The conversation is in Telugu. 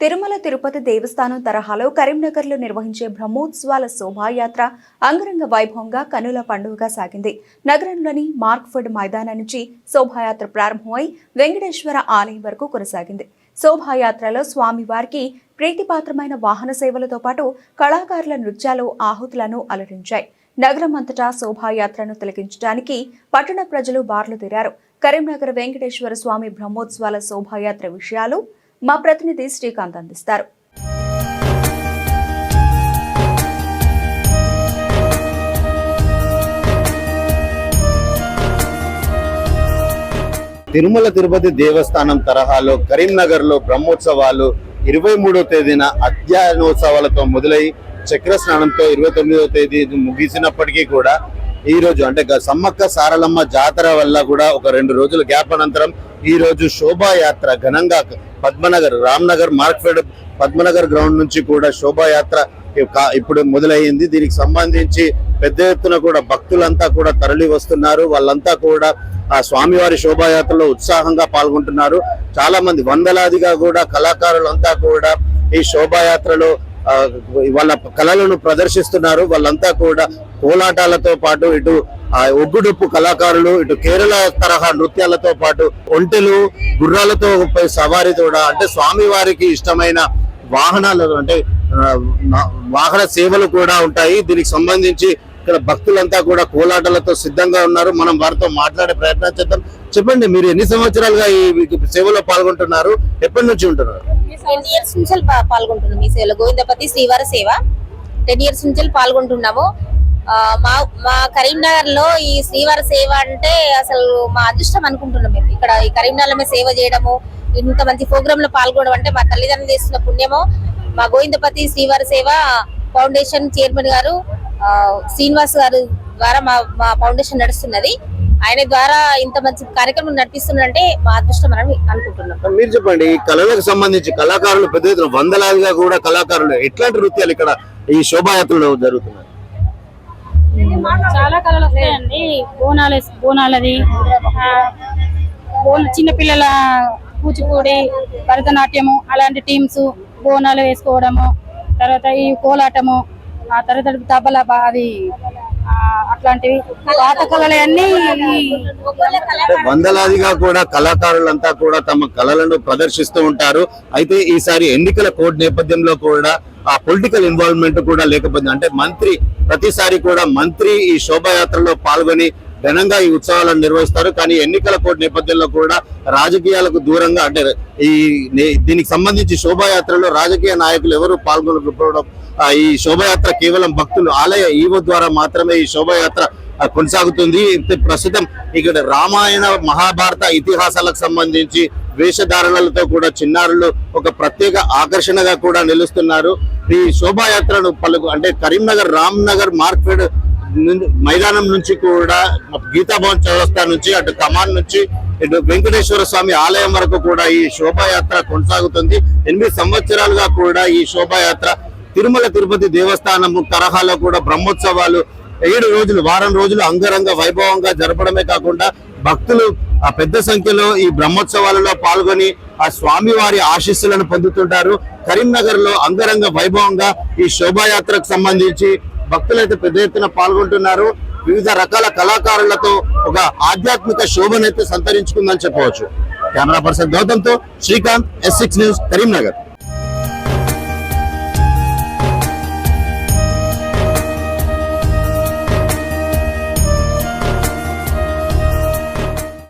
తిరుమల తిరుపతి దేవస్థానం తరహాలో కరీంనగర్లో నిర్వహించే బ్రహ్మోత్సవాల శోభాయాత్ర అంగరంగ వైభవంగా కన్నుల పండుగగా సాగింది. నగరంలోని మార్క్ఫెడ్ మైదానం నుంచి శోభాయాత్ర ప్రారంభమై వెంకటేశ్వర ఆలయం వరకు కొనసాగింది. శోభాయాత్రలో స్వామివారికి ప్రీతిపాత్రమైన వాహన సేవలతో పాటు కళాకారుల నృత్యాలు ఆహుతులను అలరించాయి. నగరం అంతటా శోభాయాత్రను తిలకించడానికి పట్టణ ప్రజలు బార్లు తీరారు. కరీంనగర్ వెంకటేశ్వర స్వామి బ్రహ్మోత్సవాల శోభాయాత్ర విషయాలు మా ప్రతినిధి శ్రీకాంత్ అందిస్తారు. తిరుమల తిరుపతి దేవస్థానం తరహాలో కరీంనగర్ లో బ్రహ్మోత్సవాలు 23వ తేదీన అధ్యయనోత్సవాలతో మొదలై చక్ర స్నానంతో 29వ తేదీ ముగిసినప్పటికీ కూడా ఈ రోజు అంటే సమ్మక్క సారలమ్మ జాతర వల్ల కూడా ఒక 2 రోజుల గ్యాప్ అనంతరం ఈ రోజు శోభాయాత్ర ఘనంగా పద్మనగర్ రామ్నగర్ మార్క్ఫెడ్ పద్మనగర్ గ్రౌండ్ నుంచి కూడా శోభాయాత్ర ఇప్పుడు మొదలయ్యింది. దీనికి సంబంధించి పెద్ద ఎత్తున కూడా భక్తులంతా కూడా తరలి వస్తున్నారు. వాళ్ళంతా కూడా ఆ స్వామివారి శోభాయాత్రలో ఉత్సాహంగా పాల్గొంటున్నారు. చాలా మంది వందలాదిగా కూడా కళాకారులంతా కూడా ఈ శోభాయాత్రలో వాళ్ళ కళలను ప్రదర్శిస్తున్నారు. వాళ్ళంతా కూడా కోలాటాలతో పాటు ఇటు ఒగ్గుడుప్పు కళాకారులు, ఇటు కేరళ తరహా నృత్యాలతో పాటు ఒంటెలు, గుర్రాలతో సవారీ కూడా అంటే స్వామివారికి ఇష్టమైన వాహనాలు అంటే వాహన సేవలు కూడా ఉంటాయి. దీనికి సంబంధించి ఇక్కడ భక్తులంతా కూడా కోలాటాలతో సిద్ధంగా ఉన్నారు. మనం వారితో మాట్లాడే ప్రయత్నం చేద్దాం. చెప్పండి, మీరు ఎన్ని సంవత్సరాలుగా ఈ సేవలో పాల్గొంటున్నారు? ఎప్పటి నుంచి ఉంటున్నారు? 10 years నుంచి పాల్గొంటున్నాం ఈ సేవలో. గోవిందపతి శ్రీవార సేవ 10 years నుంచి పాల్గొంటున్నాము. మా కరీంనగర్ లో ఈ శ్రీవార సేవ అంటే అసలు మా అదృష్టం అనుకుంటున్నాం. మేము ఇక్కడ ఈ కరీంనగర్ లో సేవ చేయడము, ఇంత మంచి ప్రోగ్రామ్ లో పాల్గొనడం అంటే మా తల్లిదండ్రులు చేస్తున్న పుణ్యము. మా గోవిందపతి శ్రీవార సేవ ఫౌండేషన్ చైర్మన్ గారు శ్రీనివాస్ గారు ద్వారా మా ఫౌండేషన్ నడుస్తున్నది. ఆయన ద్వారా ఇంత మంచి కార్యక్రమం నడిపిస్తున్నారంటే మా అదృష్టం అని అనుకుంటున్నాం. మీరు చెప్పండి, ఈ కళలకు సంబంధించి కళాకారులు పెద్ద ఎత్తున వందలాదిగా కూడా కళాకారులు ఎట్లాంటి నృత్యాలు ఇక్కడ ఈ శోభాయాత్రలో జరుగుతున్నాయి? చాలా కళలు వస్తాయండి. బోనాలది, చిన్నపిల్లల కూచిపూడి, భరతనాట్యము అలాంటి టీమ్స్ బోనాలు వేసుకోవడము, తర్వాత ఈ కోలాటము, ఆ తర్వాత తబలా అది అట్లాంటివి పాత కళలన్నీ వందలాదిగా కూడా కళాకారులంతా కూడా తమ కళలను ప్రదర్శిస్తూ ఉంటారు. అయితే ఈసారి ఎన్నికల కోడ్ నేపథ్యంలో కూడా ఆ పొలిటికల్ ఇన్వాల్వ్మెంట్ కూడా లేకపోయింది. అంటే ప్రతిసారి కూడా మంత్రి ఈ శోభాయాత్రలో పాల్గొని ఘనంగా ఈ ఉత్సవాలను నిర్వహిస్తారు. కానీ ఎన్నికల కోడ్ నేపథ్యంలో కూడా రాజకీయాలకు దూరంగా అంటే దీనికి సంబంధించి శోభాయాత్రలో రాజకీయ నాయకులు ఎవరు పాల్గొనకపోవడం, ఈ శోభాయాత్ర కేవలం భక్తులు ఆలయ ఈవో ద్వారా మాత్రమే ఈ శోభాయాత్ర కొనసాగుతుంది. ప్రస్తుతం ఇక్కడ రామాయణ మహాభారత ఇతిహాసాలకు సంబంధించి వేషధారణలతో కూడా చిన్నారులు ఒక ప్రత్యేక ఆకర్షణగా కూడా నిలుస్తున్నారు. ఈ శోభాయాత్రను అంటే కరీంనగర్ రామ్నగర్ మార్క్ఫెడ్ మైదానం నుంచి కూడా గీతాభవన్ చౌరస్తా నుంచి అటు కమాన్ నుంచి ఇటు వెంకటేశ్వర స్వామి ఆలయం వరకు కూడా ఈ శోభాయాత్ర కొనసాగుతుంది. 8 సంవత్సరాలుగా కూడా ఈ శోభాయాత్ర తిరుమల తిరుపతి దేవస్థానం తరహాలో కూడా బ్రహ్మోత్సవాలు 7 రోజులు వారం రోజులు అంగరంగ వైభవంగా జరపడమే కాకుండా భక్తులు పెద్ద సంఖ్యలో ఈ బ్రహ్మోత్సవాలలో పాల్గొని ఆ స్వామివారి ఆశీస్సులను పొందుతుంటారు. కరీంనగర్ లో అంగరంగ వైభవంగా ఈ శోభాయాత్రకు సంబంధించి భక్తులైతే పెద్ద ఎత్తున పాల్గొంటున్నారు. వివిధ రకాల కళాకారులతో ఒక ఆధ్యాత్మిక శోభనైతే సంతరించుకుందని చెప్పవచ్చు. కెమెరా పర్సన్ గౌతమ్తో శ్రీకాంత్, S6 న్యూస్, కరీంనగర్.